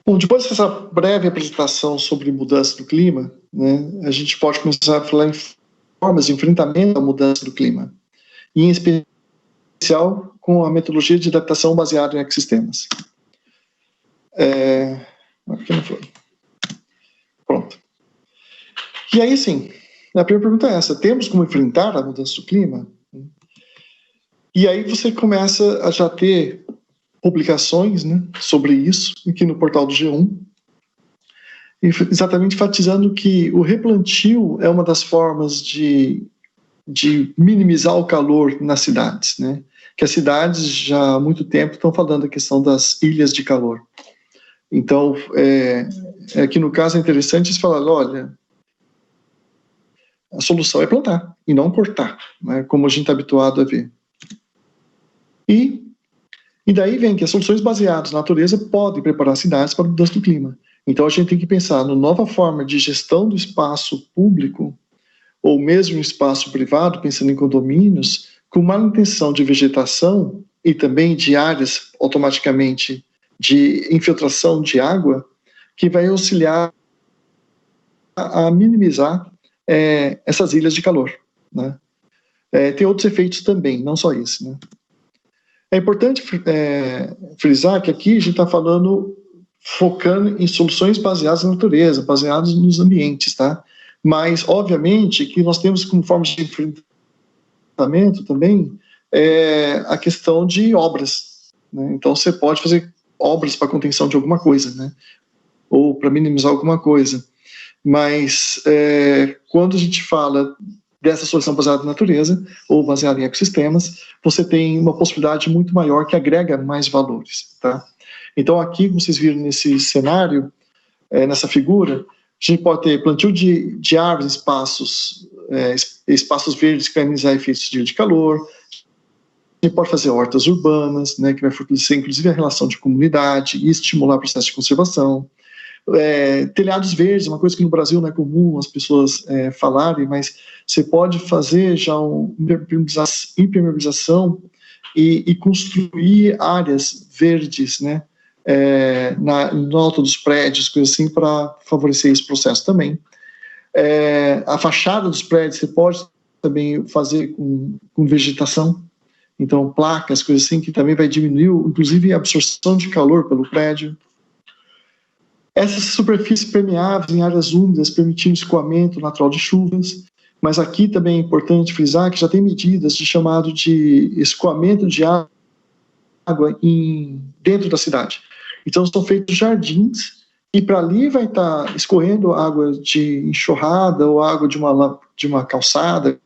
Bom, depois dessa breve apresentação sobre mudança do clima, né, a gente pode começar a falar em formas de enfrentamento à mudança do clima, e em especial com a metodologia de adaptação baseada em ecossistemas. Aqui não foi. Pronto. E aí, sim, a primeira pergunta é essa: temos como enfrentar a mudança do clima? E aí você começa a já ter publicações, né, sobre isso, aqui no portal do G1, exatamente enfatizando que o replantio é uma das formas de minimizar o calor nas cidades, né? Que as cidades já há muito tempo estão falando a questão das ilhas de calor. Então, aqui no caso é interessante eles falarem, olha, a solução é plantar e não cortar, né, como a gente está habituado a ver. E daí vem que as soluções baseadas na natureza podem preparar cidades para a mudança do clima. Então a gente tem que pensar numa nova forma de gestão do espaço público ou mesmo espaço privado, pensando em condomínios, com manutenção de vegetação e também de áreas automaticamente de infiltração de água, que vai auxiliar a minimizar essas ilhas de calor, né? Tem outros efeitos também, não só esse, né? É importante frisar que aqui a gente está focando em soluções baseadas na natureza, baseadas nos ambientes, tá? Mas, obviamente, que nós temos como forma de enfrentamento também a questão de obras, né? Então, você pode fazer obras para contenção de alguma coisa, né? Ou para minimizar alguma coisa. Mas, quando a gente fala dessa solução baseada na natureza ou baseada em ecossistemas, você tem uma possibilidade muito maior que agrega mais valores, tá? Então, aqui, como vocês viram nesse cenário, nessa figura, a gente pode ter plantio de árvores em espaços verdes que vai minimizar efeitos de calor. A gente pode fazer hortas urbanas, né, que vai fortalecer, inclusive, a relação de comunidade e estimular o processo de conservação. Telhados verdes, uma coisa que no Brasil não é comum as pessoas falarem, mas você pode fazer já uma impermeabilização e construir áreas verdes, né, no alto dos prédios, coisas assim, para favorecer esse processo também. A fachada dos prédios você pode também fazer com vegetação, então placas, coisas assim, que também vai diminuir, inclusive, a absorção de calor pelo prédio. Essas superfícies permeáveis em áreas úmidas, permitindo escoamento natural de chuvas, mas aqui também é importante frisar que já tem medidas de chamado de escoamento de água dentro da cidade. Então são feitos jardins e para ali vai estar escorrendo água de enxurrada ou água de uma calçada,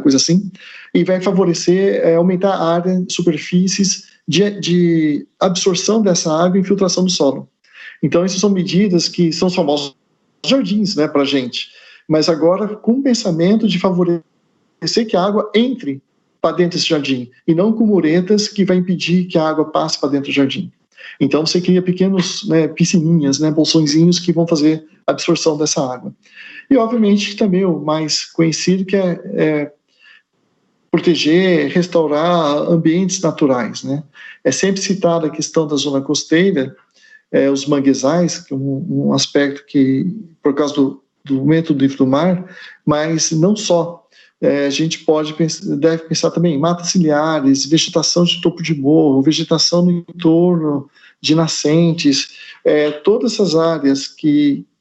coisa assim, e vai favorecer, aumentar a área, superfícies de absorção dessa água e infiltração do solo. Então, essas são medidas que são os famosos jardins, né, para a gente. Mas agora com o pensamento de favorecer que a água entre para dentro desse jardim, e não com muretas que vai impedir que a água passe para dentro do jardim. Então, você cria pequenos, né, piscininhas, né, bolsõezinhos que vão fazer a absorção dessa água. E, obviamente, também o mais conhecido, que é proteger, restaurar ambientes naturais, né? É sempre citada a questão da zona costeira, os manguezais, que é um aspecto que, por causa do aumento do nível do mar, mas não só. A gente deve pensar também em matas ciliares, vegetação de topo de morro, vegetação no entorno de nascentes, todas essas áreas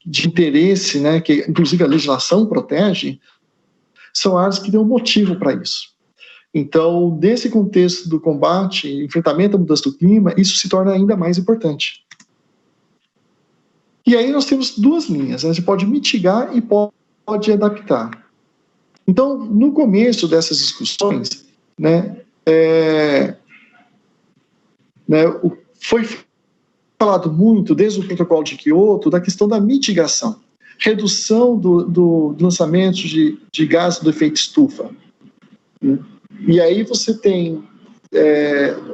de interesse, né, que inclusive a legislação protege, são áreas que dão motivo para isso. Então, nesse contexto do combate, enfrentamento à mudança do clima, isso se torna ainda mais importante. E aí nós temos duas linhas, né? Você pode mitigar e pode adaptar. Então, no começo dessas discussões, né, foi falado muito, desde o protocolo de Kyoto, da questão da mitigação, redução do lançamento de gases do efeito estufa, né? E aí você tem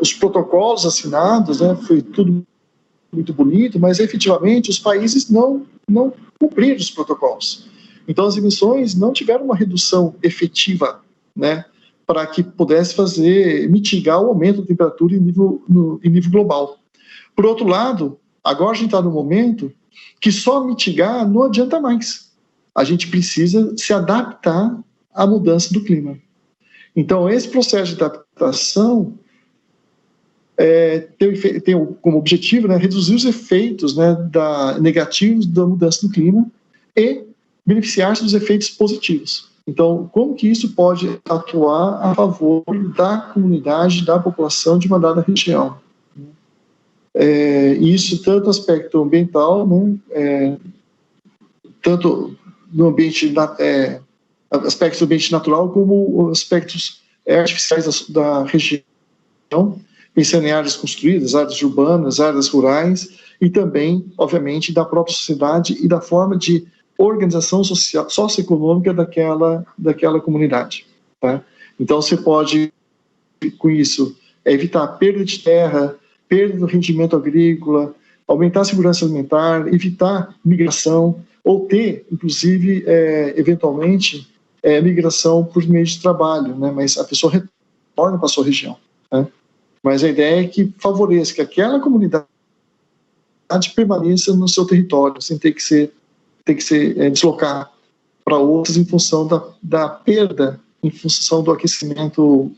os protocolos assinados, né, foi tudo muito bonito, mas efetivamente os países não cumpriram os protocolos. Então as emissões não tiveram uma redução efetiva, né, para que pudesse mitigar o aumento da temperatura em nível global. Por outro lado, Agora a gente está no momento que só mitigar não adianta mais. A gente precisa se adaptar à mudança do clima. Então, esse processo de adaptação tem como objetivo, né, reduzir os efeitos, né, negativos da mudança do clima e beneficiar-se dos efeitos positivos. Então, como que isso pode atuar a favor da comunidade, da população de uma dada região? Isso tanto no aspecto ambiental, né, tanto no ambiente, aspectos do ambiente natural, como aspectos artificiais da região, pensando em áreas construídas, áreas urbanas, áreas rurais, e também, obviamente, da própria sociedade e da forma de organização socioeconômica daquela comunidade. Tá? Então, você pode, com isso, evitar a perda de terra, perda do rendimento agrícola, aumentar a segurança alimentar, evitar migração, ou ter, inclusive, eventualmente, migração por meio de trabalho, né? Mas a pessoa retorna para a sua região. Né? Mas a ideia é que favoreça que aquela comunidade permaneça no seu território, sem ter que se deslocar para outras em função da perda, em função do aquecimento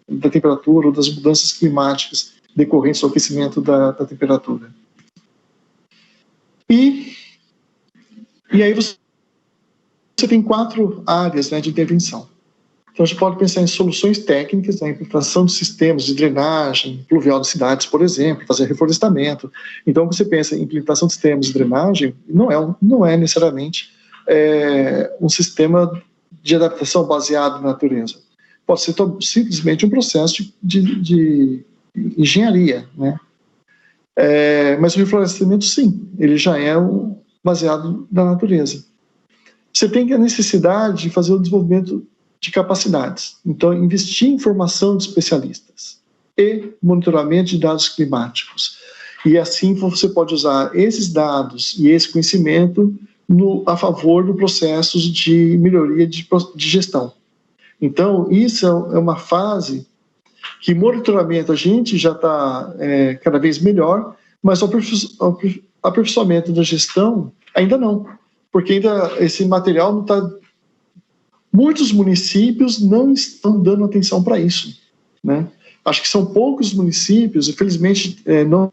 da temperatura ou das mudanças climáticas decorrentes do aquecimento da temperatura. E aí você tem 4 áreas, né, de intervenção. Então, a gente pode pensar em soluções técnicas, né, implantação de sistemas de drenagem pluvial de cidades, por exemplo, fazer reflorestamento. Então, você pensa em implantação de sistemas de drenagem, não é necessariamente um sistema de adaptação baseado na natureza. Pode ser simplesmente um processo de engenharia, né? Mas o reflorestamento, sim, ele já é baseado na natureza. Você tem a necessidade de fazer o desenvolvimento de capacidades. Então, investir em formação de especialistas e monitoramento de dados climáticos. E assim você pode usar esses dados e esse conhecimento a favor do processos de melhoria de gestão. Então, isso é uma fase que monitoramento a gente já está cada vez melhor, mas o aperfeiçoamento da gestão ainda não, porque ainda esse material não está. Muitos municípios não estão dando atenção para isso, né? Acho que são poucos municípios, infelizmente, não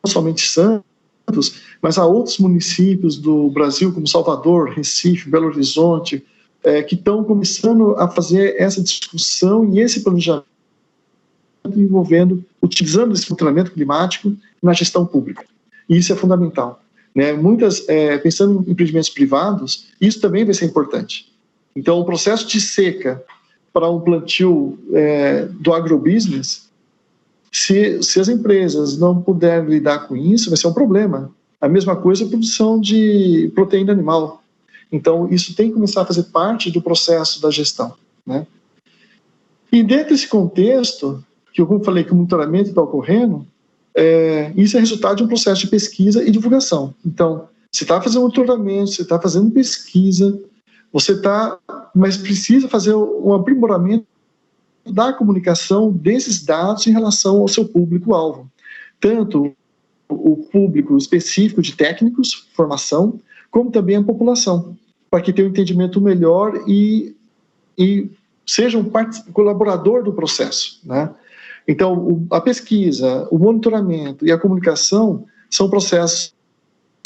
somente Santos, mas há outros municípios do Brasil, como Salvador, Recife, Belo Horizonte, que estão começando a fazer essa discussão e esse planejamento utilizando esse monitoramento climático na gestão pública. E isso é fundamental, né? Pensando em empreendimentos privados, isso também vai ser importante. Então, o processo de seca para um plantio do agrobusiness, se as empresas não puderem lidar com isso, vai ser um problema. A mesma coisa a produção de proteína animal. Então, isso tem que começar a fazer parte do processo da gestão, né? E dentro desse contexto, que eu falei que o monitoramento está ocorrendo, isso é resultado de um processo de pesquisa e divulgação. Então, você está fazendo monitoramento, você está fazendo pesquisa, mas precisa fazer um aprimoramento da comunicação desses dados em relação ao seu público-alvo. Tanto o público específico de técnicos, formação, como também a população, para que tenha um entendimento melhor e seja um colaborador do processo, né? Então, a pesquisa, o monitoramento e a comunicação são processos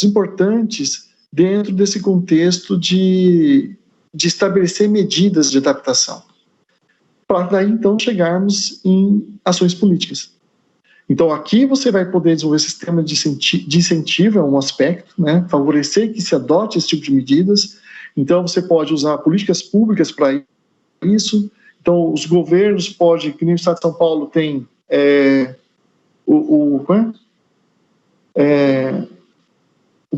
importantes dentro desse contexto de estabelecer medidas de adaptação, para daí, então, chegarmos em ações políticas. Então, aqui você vai poder desenvolver sistema de incentivo, é um aspecto, né? Favorecer que se adote esse tipo de medidas. Então, você pode usar políticas públicas para isso. Então, os governos podem, que nem o Estado de São Paulo tem o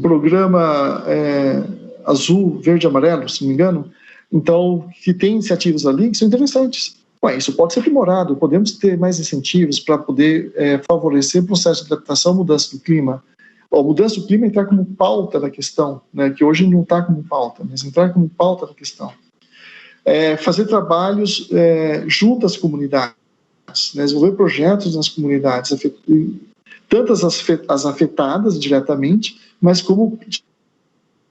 programa azul, verde e amarelo, se não me engano. Então, que tem iniciativas ali que são interessantes. Isso pode ser aprimorado, podemos ter mais incentivos para poder favorecer o processo de adaptação à mudança do clima. A mudança do clima entrar como pauta da questão, né, que hoje não está como pauta, mas entrar como pauta da questão. Fazer trabalhos junto às comunidades, né, desenvolver projetos nas comunidades, tanto as afetadas diretamente, mas como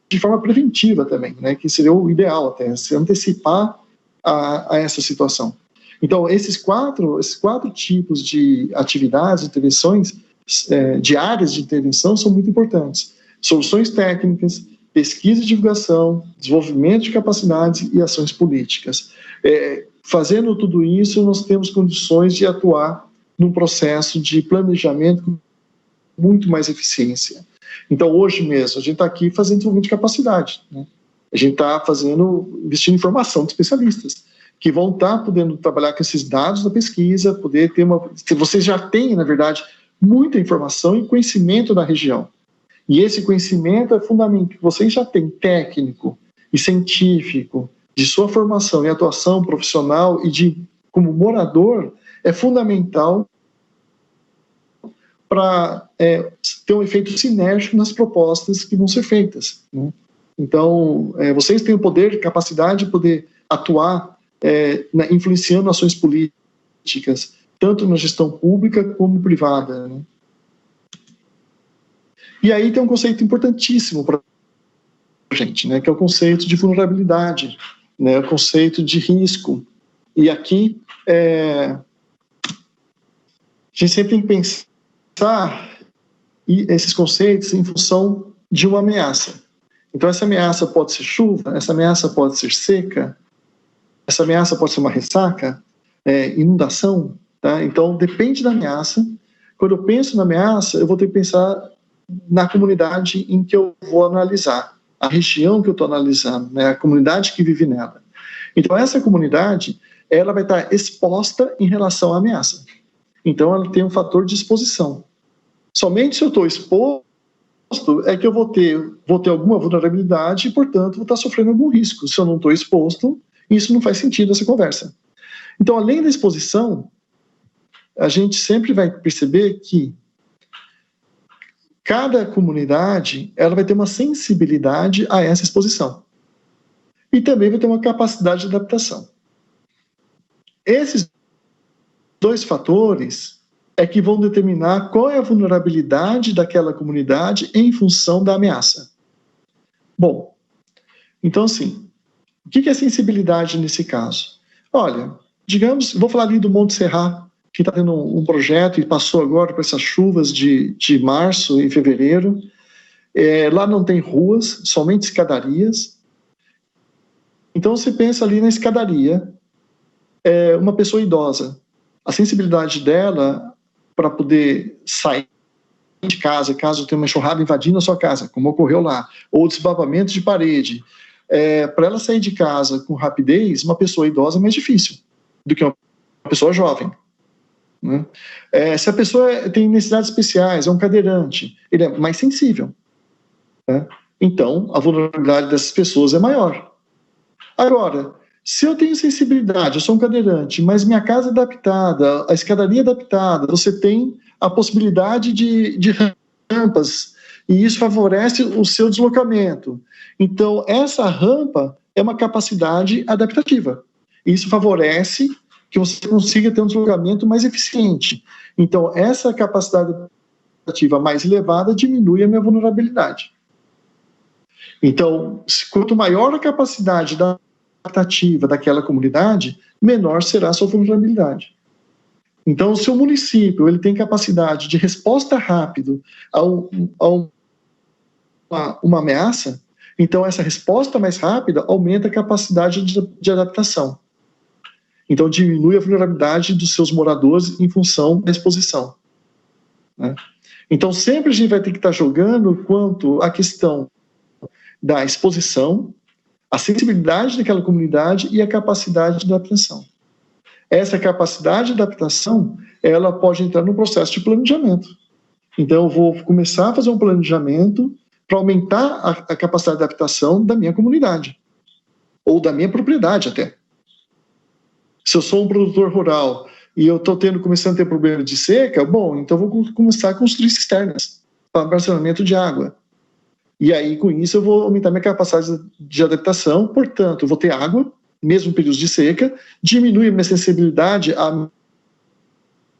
de forma preventiva também, né, que seria o ideal até, se antecipar a essa situação. Então, esses quatro tipos de atividades, intervenções, de áreas de intervenção são muito importantes. Soluções técnicas, pesquisa e divulgação, desenvolvimento de capacidades e ações políticas. Fazendo tudo isso, nós temos condições de atuar num processo de planejamento com muito mais eficiência. Então, hoje mesmo, a gente está aqui fazendo desenvolvimento de capacidade, né? A gente está investindo em formação de especialistas, que vão estar podendo trabalhar com esses dados da pesquisa, poder ter vocês já têm, na verdade, muita informação e conhecimento da região. E esse conhecimento é fundamental. Vocês já têm técnico e científico de sua formação e atuação profissional e como morador, é fundamental para ter um efeito sinérgico nas propostas que vão ser feitas, né? Então, vocês têm o poder, capacidade de poder atuar influenciando ações políticas, tanto na gestão pública como privada, né? E aí tem um conceito importantíssimo para a gente, né, que é o conceito de vulnerabilidade, né, o conceito de risco. E aqui a gente sempre tem que pensar esses conceitos em função de uma ameaça. Então, essa ameaça pode ser chuva, essa ameaça pode ser seca, essa ameaça pode ser uma ressaca, inundação, tá? Então, depende da ameaça. Quando eu penso na ameaça, eu vou ter que pensar na comunidade em que eu vou analisar, a região que eu estou analisando, né, a comunidade que vive nela. Então, essa comunidade, ela vai estar exposta em relação à ameaça. Então, ela tem um fator de exposição. Somente se eu estou exposto é que eu vou ter alguma vulnerabilidade e, portanto, vou estar sofrendo algum risco. Se eu não estou exposto, isso não faz sentido essa conversa. Então, além da exposição, a gente sempre vai perceber que cada comunidade ela vai ter uma sensibilidade a essa exposição. E também vai ter uma capacidade de adaptação. Esses dois fatores é que vão determinar qual é a vulnerabilidade daquela comunidade em função da ameaça. Bom, então assim, o que é sensibilidade nesse caso? Olha, digamos, vou falar ali do Monte Serrat, que está tendo um projeto e passou agora por essas chuvas de março e fevereiro. Lá não tem ruas, somente escadarias. Então você pensa ali na escadaria, uma pessoa idosa. A sensibilidade dela para poder sair de casa, caso tenha uma enxurrada invadindo a sua casa, como ocorreu lá, ou desabamento de parede, para ela sair de casa com rapidez, uma pessoa idosa é mais difícil do que uma pessoa jovem, né? Se a pessoa tem necessidades especiais, é um cadeirante, ele é mais sensível, né? Então, a vulnerabilidade dessas pessoas é maior. Agora, se eu tenho sensibilidade, eu sou um cadeirante, mas minha casa é adaptada, a escadaria é adaptada, você tem a possibilidade de rampas, e isso favorece o seu deslocamento. Então, essa rampa é uma capacidade adaptativa. Isso favorece que você consiga ter um deslocamento mais eficiente. Então, essa capacidade adaptativa mais elevada diminui a minha vulnerabilidade. Então, quanto maior a capacidade adaptativa daquela comunidade, menor será a sua vulnerabilidade. Então, o seu município ele tem capacidade de resposta rápida a uma ameaça, então essa resposta mais rápida aumenta a capacidade de adaptação. Então, diminui a vulnerabilidade dos seus moradores em função da exposição, né? Então, sempre a gente vai ter que estar jogando quanto à questão da exposição, a sensibilidade daquela comunidade e a capacidade de adaptação. Essa capacidade de adaptação, ela pode entrar no processo de planejamento. Então, eu vou começar a fazer um planejamento para aumentar a capacidade de adaptação da minha comunidade, ou da minha propriedade até. Se eu sou um produtor rural e eu estou começando a ter problema de seca, bom, então eu vou começar a construir cisternas para armazenamento de água. E aí, com isso, eu vou aumentar minha capacidade de adaptação, portanto, eu vou ter água, mesmo em períodos de seca, diminui a minha sensibilidade à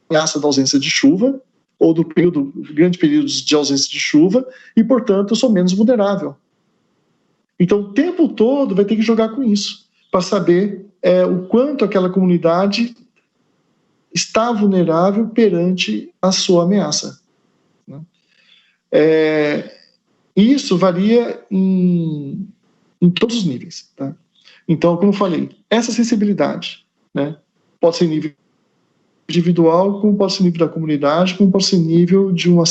ameaça da ausência de chuva, ou do grande períodos de ausência de chuva, e, portanto, eu sou menos vulnerável. Então, o tempo todo vai ter que jogar com isso, para saber o quanto aquela comunidade está vulnerável perante a sua ameaça. Né? Isso varia em todos os níveis. Tá? Então, como eu falei, essa sensibilidade, né, pode ser nível individual, como pode ser nível da comunidade, como pode ser nível de uma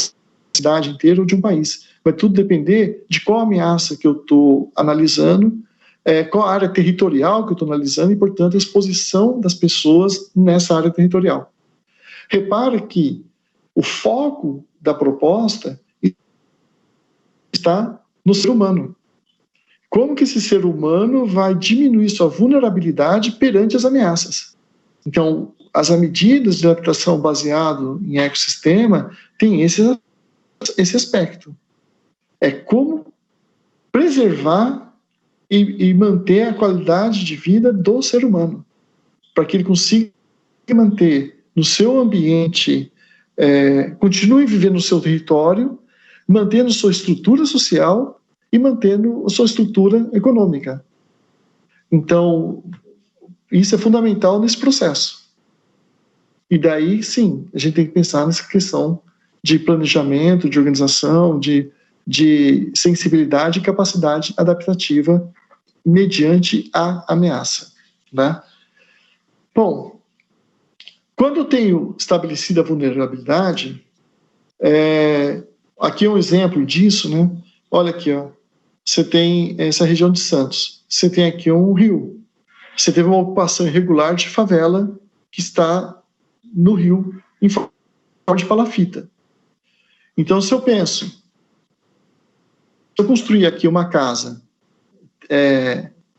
cidade inteira ou de um país. Vai tudo depender de qual ameaça que eu estou analisando, qual a área territorial que eu estou analisando e, portanto, a exposição das pessoas nessa área territorial. Repare que o foco da proposta está no ser humano. Como que esse ser humano vai diminuir sua vulnerabilidade perante as ameaças? Então, as medidas de adaptação baseado em ecossistema têm esse aspecto. É como preservar e manter a qualidade de vida do ser humano, para que ele consiga manter no seu ambiente, continue vivendo no seu território, mantendo sua estrutura social e mantendo sua estrutura econômica. Então, isso é fundamental nesse processo. E daí, sim, a gente tem que pensar nessa questão de planejamento, de organização, de sensibilidade e capacidade adaptativa mediante a ameaça. Né? Bom, quando eu tenho estabelecida a vulnerabilidade, aqui é um exemplo disso, né? Olha aqui, ó. Você tem essa região de Santos, você tem aqui um rio, você teve uma ocupação irregular de favela que está no rio em forma de palafita. Então, se eu penso, se eu construir aqui uma casa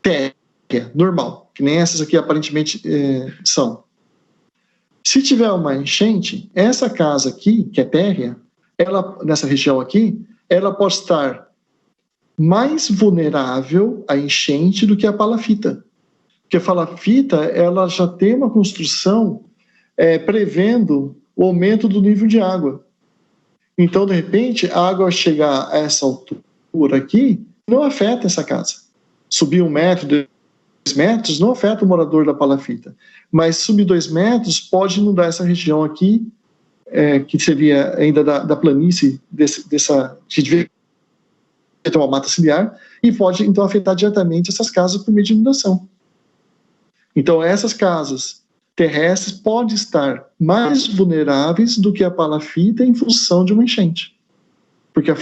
térrea, normal, que nem essas aqui aparentemente são, se tiver uma enchente, essa casa aqui, que é térrea, nessa região aqui, ela pode estar mais vulnerável à enchente do que a palafita. Porque a palafita, ela já tem uma construção prevendo o aumento do nível de água. Então, de repente, a água chegar a essa altura aqui, não afeta essa casa. Subir 1 metro, 2 metros, não afeta o morador da palafita. Mas subir 2 metros pode inundar essa região aqui, que seria ainda da planície, que devia ter uma mata ciliar, e pode, então, afetar diretamente essas casas por meio de inundação. Então, essas casas terrestres podem estar mais vulneráveis do que a palafita em função de uma enchente. Porque a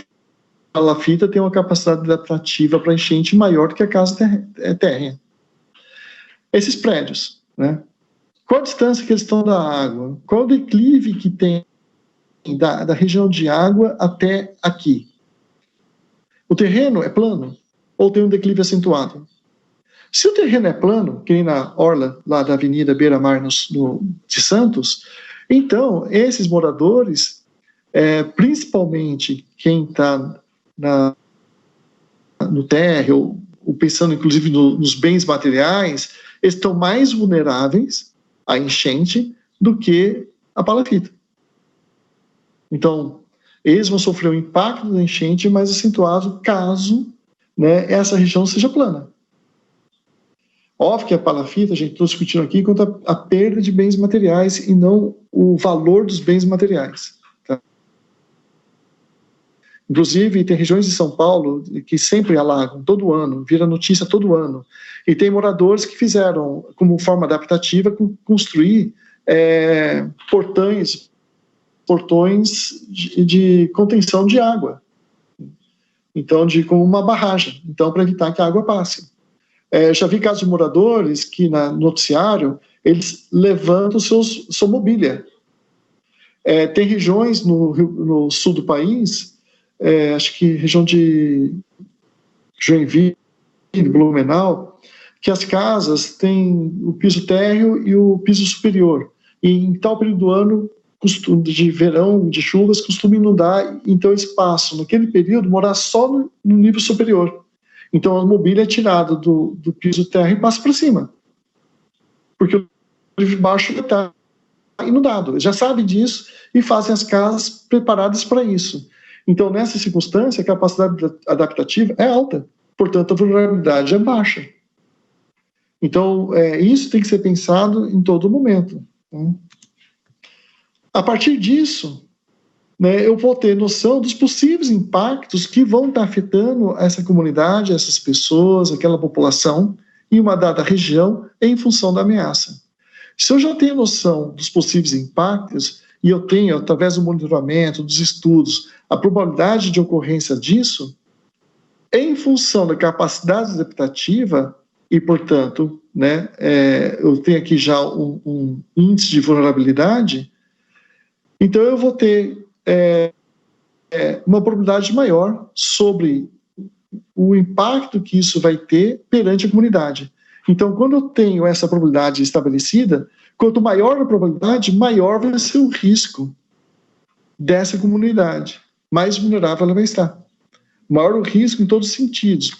palafita tem uma capacidade adaptativa para enchente maior do que a casa térrea. Esses prédios, né? Qual a distância que eles estão da água? Qual o declive que tem da região de água até aqui? O terreno é plano ou tem um declive acentuado? Se o terreno é plano, que nem na orla lá da Avenida Beira-Mar de Santos, então esses moradores, principalmente quem está no térreo, ou pensando inclusive nos bens materiais, eles estão mais vulneráveis à enchente do que a palafita. Então, eles vão sofrer o impacto da enchente mais acentuado caso, né, essa região seja plana. Óbvio que a palafita, a gente está discutindo aqui quanto a perda de bens materiais e não o valor dos bens materiais. Tá? Inclusive, tem regiões de São Paulo que sempre alagam, todo ano, vira notícia todo ano. E tem moradores que fizeram, como forma adaptativa, construir portões de contenção de água. Então, como uma barragem. Então, para evitar que a água passe. Já vi casos de moradores que, no noticiário, eles levantam sua mobília. Tem regiões no sul do país, acho que região de Joinville, Blumenau, que as casas têm o piso térreo e o piso superior. E em tal período do ano, de verão, de chuvas, costuma inundar, então eles passam, naquele período, morar só no nível superior. Então a mobília é tirada do piso terra e passa para cima. Porque o nível de baixo está. inundado, já sabem disso e fazem as casas preparadas para isso. Então, nessa circunstância, a capacidade adaptativa é alta, portanto, a vulnerabilidade é baixa. Então, isso tem que ser pensado em todo momento. Né? A partir disso, né, eu vou ter noção dos possíveis impactos que vão estar afetando essa comunidade, essas pessoas, aquela população, em uma dada região, em função da ameaça. Se eu já tenho noção dos possíveis impactos, e eu tenho, através do monitoramento, dos estudos, a probabilidade de ocorrência disso, em função da capacidade adaptativa, e, portanto, né, eu tenho aqui já um índice de vulnerabilidade, então eu vou ter uma probabilidade maior sobre o impacto que isso vai ter perante a comunidade. Então, quando eu tenho essa probabilidade estabelecida, quanto maior a probabilidade, maior vai ser o risco dessa comunidade, mais vulnerável ela vai estar. Maior o risco em todos os sentidos.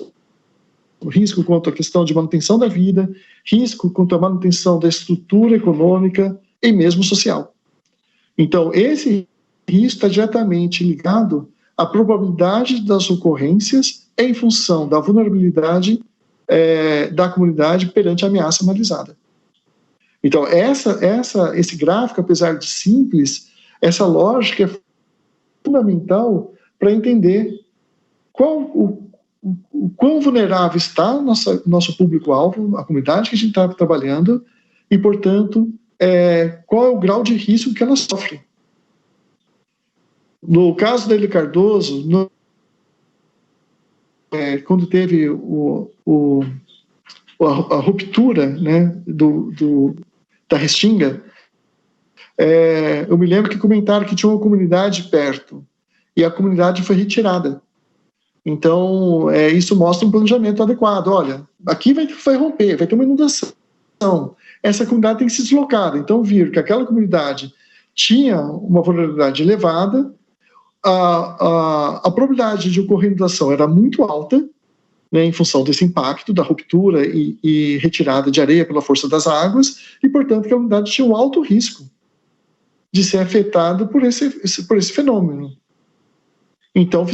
O risco quanto à questão de manutenção da vida, risco quanto à manutenção da estrutura econômica e mesmo social. Então, esse risco está diretamente ligado à probabilidade das ocorrências em função da vulnerabilidade da comunidade perante a ameaça analisada. Então, esse gráfico, apesar de simples, essa lógica é fundamental para entender o quão vulnerável está nosso público-alvo, a comunidade que a gente está trabalhando, e, portanto, qual é o grau de risco que ela sofre. No caso da Ilha Cardoso, quando teve a ruptura, né, da restinga, eu me lembro que comentaram que tinha uma comunidade perto e a comunidade foi retirada. Então, isso mostra um planejamento adequado. Olha, aqui vai romper, vai ter uma inundação. Essa comunidade tem que se deslocar. Então, viram que aquela comunidade tinha uma vulnerabilidade elevada, a probabilidade de ocorrer inundação era muito alta, né, em função desse impacto da ruptura e retirada de areia pela força das águas, e, portanto, que a comunidade tinha um alto risco de ser afetada por esse fenômeno. Então,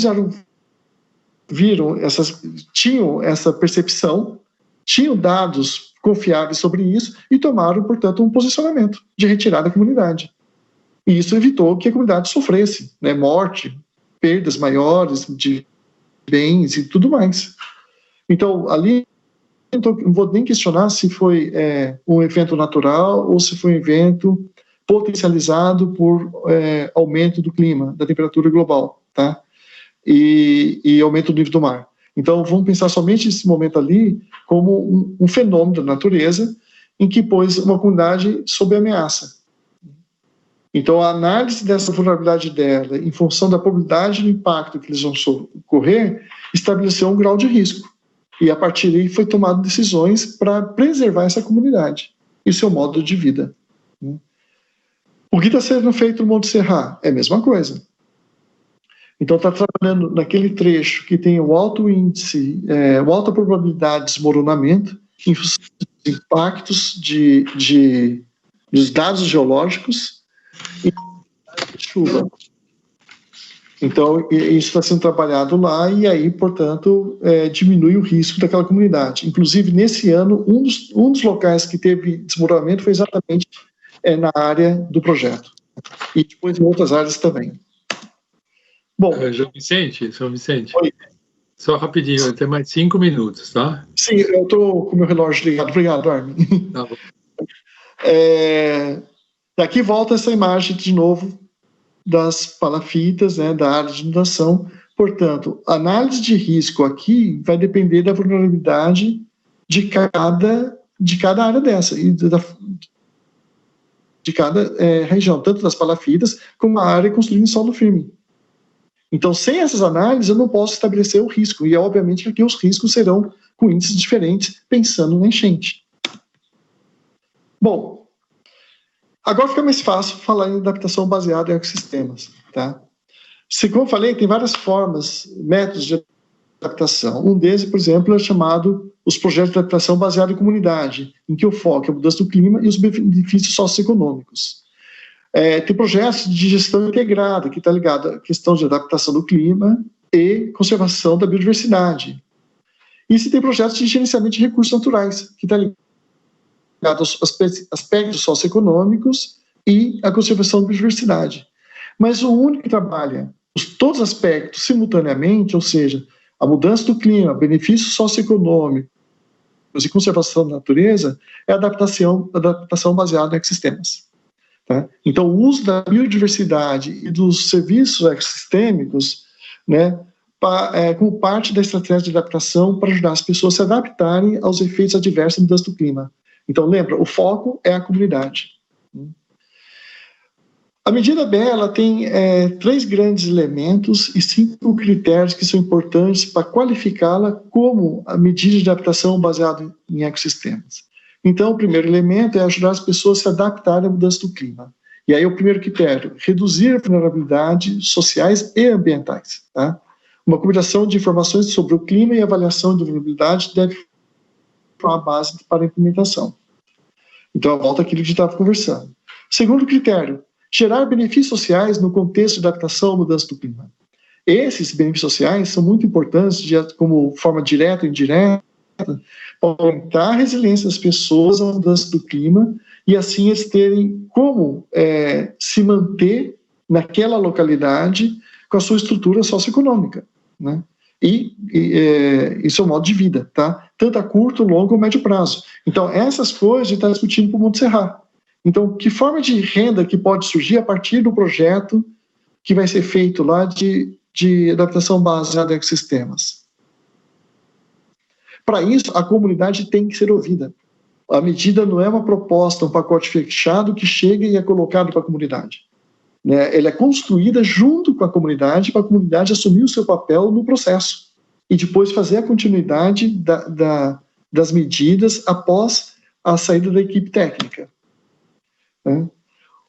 tinham essa percepção, tinham dados confiáveis sobre isso e tomaram, portanto, um posicionamento de retirada da comunidade. E isso evitou que a comunidade sofresse, né, morte, perdas maiores de bens e tudo mais. Então, ali, não vou nem questionar se foi um evento natural ou se foi um evento potencializado por aumento do clima, da temperatura global, tá? E aumento do nível do mar. Então, vamos pensar somente esse momento ali como um fenômeno da natureza em que pôs uma comunidade sob ameaça. Então, a análise dessa vulnerabilidade dela, em função da probabilidade do impacto que eles vão ocorrer, estabeleceu um grau de risco. E, a partir daí, foi tomado decisões para preservar essa comunidade e seu modo de vida. O que está sendo feito no Monte Serra? É a mesma coisa. Então, está trabalhando naquele trecho que tem o alto índice, alta probabilidade de desmoronamento, em função dos impactos dos dados geológicos e de chuva. Então, isso está sendo trabalhado lá e aí, portanto, diminui o risco daquela comunidade. Inclusive, nesse ano, um dos locais que teve desmoronamento foi exatamente na área do projeto. E depois em outras áreas também. Bom, João Vicente, oi. Só rapidinho, tem mais 5 minutos, tá? Sim, eu estou com o meu relógio ligado. Obrigado, Armin. Tá bom. Daqui volta essa imagem de novo das palafitas, né, da área de inundação. Portanto, a análise de risco aqui vai depender da vulnerabilidade de cada área dessa, e de cada região, tanto das palafitas como a área construída em solo firme. Então, sem essas análises, eu não posso estabelecer o risco. E, obviamente, aqui os riscos serão com índices diferentes, pensando na enchente. Bom, agora fica mais fácil falar em adaptação baseada em ecossistemas. Tá? Como eu falei, tem várias formas, métodos de adaptação. Um deles, por exemplo, é chamado os projetos de adaptação baseado em comunidade, em que o foco é a mudança do clima e os benefícios socioeconômicos. Tem projetos de gestão integrada, que está ligado à questão de adaptação do clima e conservação da biodiversidade. E se tem projetos de gerenciamento de recursos naturais, que está ligado aos aspectos socioeconômicos e à conservação da biodiversidade. Mas o único que trabalha todos os aspectos simultaneamente, ou seja, a mudança do clima, benefícios socioeconômicos e conservação da natureza, é a adaptação baseada em ecossistemas. Tá? Então, o uso da biodiversidade e dos serviços ecossistêmicos, né, como parte da estratégia de adaptação para ajudar as pessoas a se adaptarem aos efeitos adversos da mudança do clima. Então, lembra, o foco é a comunidade. A medida B ela tem 3 grandes elementos e 5 critérios que são importantes para qualificá-la como a medida de adaptação baseada em ecossistemas. Então, o primeiro elemento é ajudar as pessoas a se adaptarem à mudança do clima. E aí o primeiro critério, reduzir a vulnerabilidade sociais e ambientais. Tá? Uma combinação de informações sobre o clima e avaliação de vulnerabilidade deve formar a base para a implementação. Então, volta àquilo que a gente estava conversando. Segundo critério, gerar benefícios sociais no contexto de adaptação à mudança do clima. Esses benefícios sociais são muito importantes, como forma direta ou indireta, para aumentar a resiliência das pessoas à mudança do clima e assim eles terem como se manter naquela localidade com a sua estrutura socioeconômica, né? E isso é um modo de vida, tá? Tanto a curto, longo ou médio prazo. Então, essas coisas a gente está discutindo para o Montserrat. Então, que forma de renda que pode surgir a partir do projeto que vai ser feito lá de adaptação baseada em ecossistemas? Para isso, a comunidade tem que ser ouvida. A medida não é uma proposta, um pacote fechado que chega e é colocado para a comunidade. Né? Ela é construída junto com a comunidade, para a comunidade assumir o seu papel no processo e depois fazer a continuidade das medidas após a saída da equipe técnica. Né?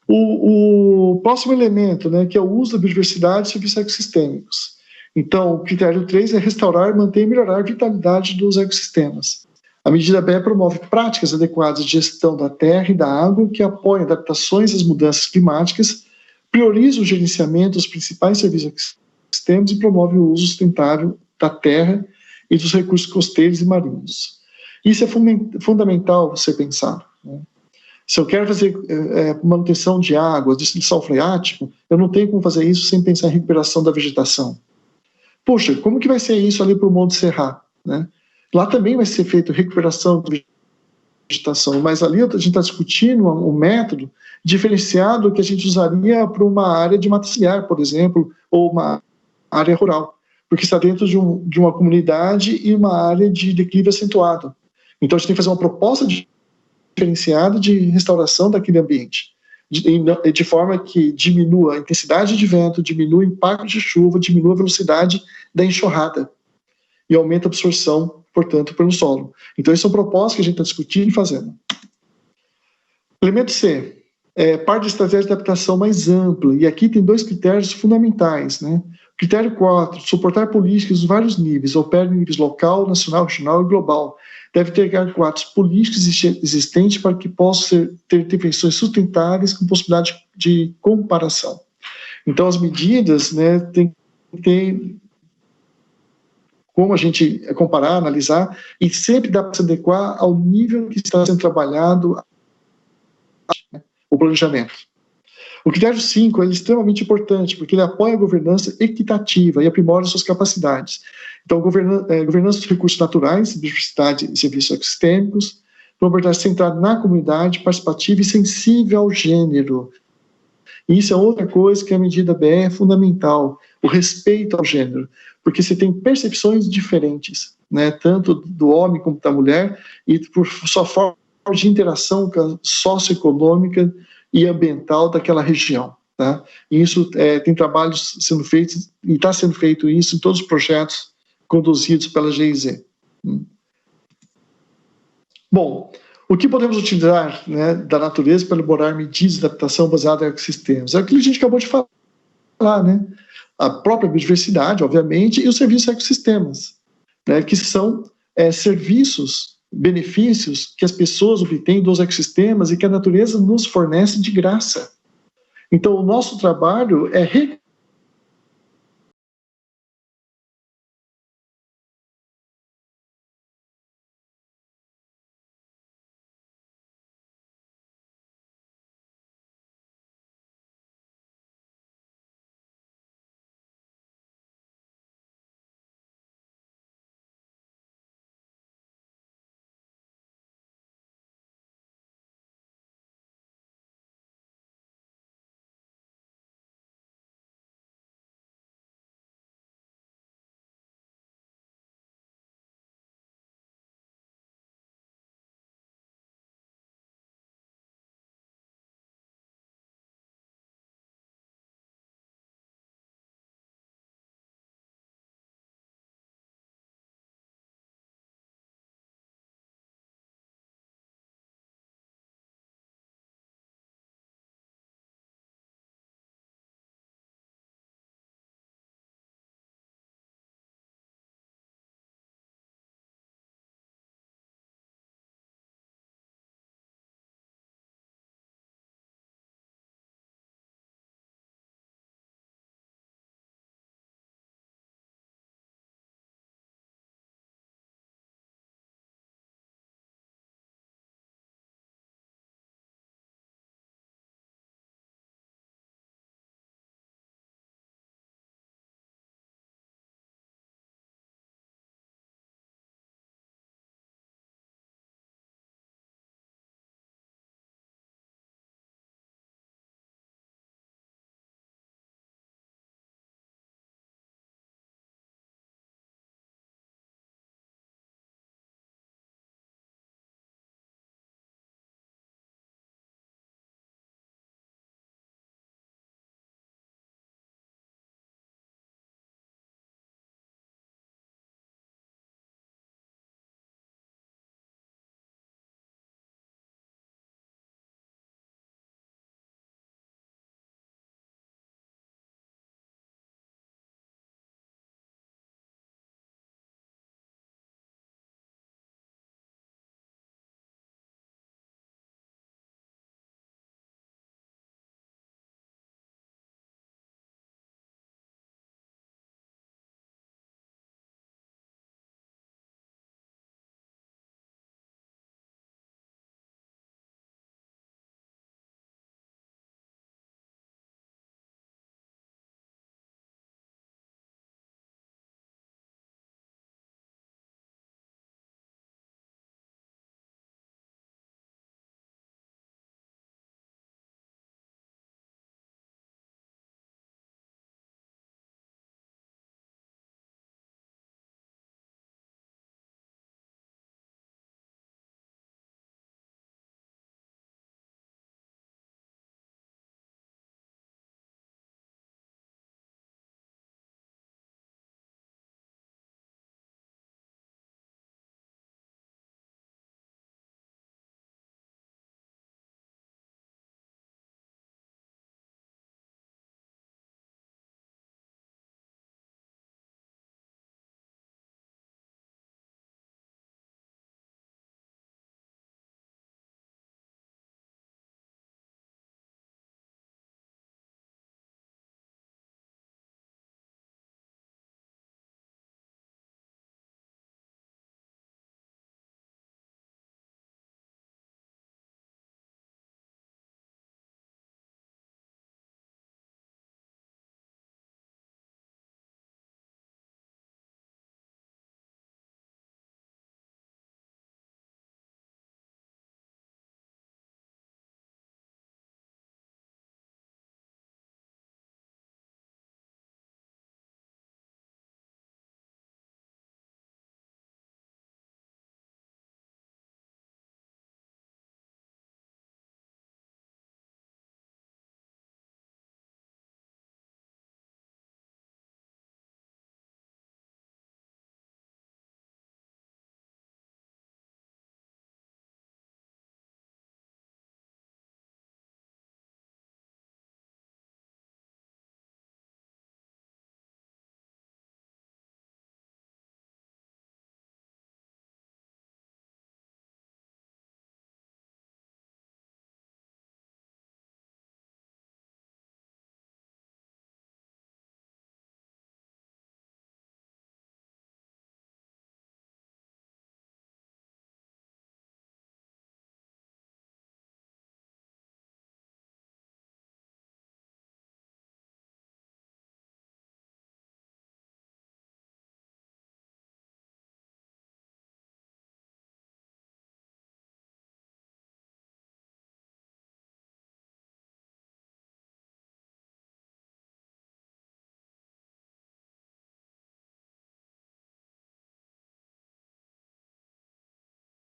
O próximo elemento, né, que é o uso da biodiversidade e serviços ecossistêmicos. Então, o critério 3 é restaurar, manter e melhorar a vitalidade dos ecossistemas. A medida B promove práticas adequadas de gestão da terra e da água que apoiam adaptações às mudanças climáticas, prioriza o gerenciamento dos principais serviços ecossistêmicos e promove o uso sustentável da terra e dos recursos costeiros e marinhos. Isso é fundamental ser pensado. Né? Se eu quero fazer manutenção de água, de sal freático, eu não tenho como fazer isso sem pensar em recuperação da vegetação. Poxa, como que vai ser isso ali para o Montserrat? Né? Lá também vai ser feito recuperação da vegetação, mas ali a gente está discutindo um método diferenciado que a gente usaria para uma área de mata ciliar, por exemplo, ou uma área rural, porque está dentro de uma comunidade e uma área de declive acentuado. Então a gente tem que fazer uma proposta diferenciada de restauração daquele ambiente, de forma que diminua a intensidade de vento, diminua o impacto de chuva, diminua a velocidade da enxurrada e aumenta a absorção, portanto, pelo solo. Então, isso é um propósito que a gente está discutindo e fazendo. Elemento C, parte da estratégia de adaptação mais ampla, e aqui tem 2 critérios fundamentais. Né? Critério 4, suportar políticas de vários níveis, opera em níveis local, nacional, regional e global. Deve ter adequados políticos existentes para que possam ter intervenções sustentáveis com possibilidade de comparação. Então, as medidas, né, tem que ter como a gente comparar, analisar, e sempre dá para se adequar ao nível que está sendo trabalhado o planejamento. O critério 5 é extremamente importante, porque ele apoia a governança equitativa e aprimora suas capacidades. Então, governança dos recursos naturais, biodiversidade e serviços ecossistêmicos, uma abordagem centrada na comunidade, participativa e sensível ao gênero. E isso é outra coisa que a medida B é fundamental, o respeito ao gênero, porque você tem percepções diferentes, né, tanto do homem como da mulher, e por sua forma de interação socioeconômica e ambiental daquela região. Tá? E isso tem trabalhos sendo feitos, e está sendo feito isso em todos os projetos conduzidos pela GIZ. Bom, o que podemos utilizar, né, da natureza para elaborar medidas de adaptação baseadas em ecossistemas? É aquilo que a gente acabou de falar, né? A própria biodiversidade, obviamente, e os serviços ecossistemas, né, que são serviços, benefícios que as pessoas obtêm dos ecossistemas e que a natureza nos fornece de graça. Então, o nosso trabalho é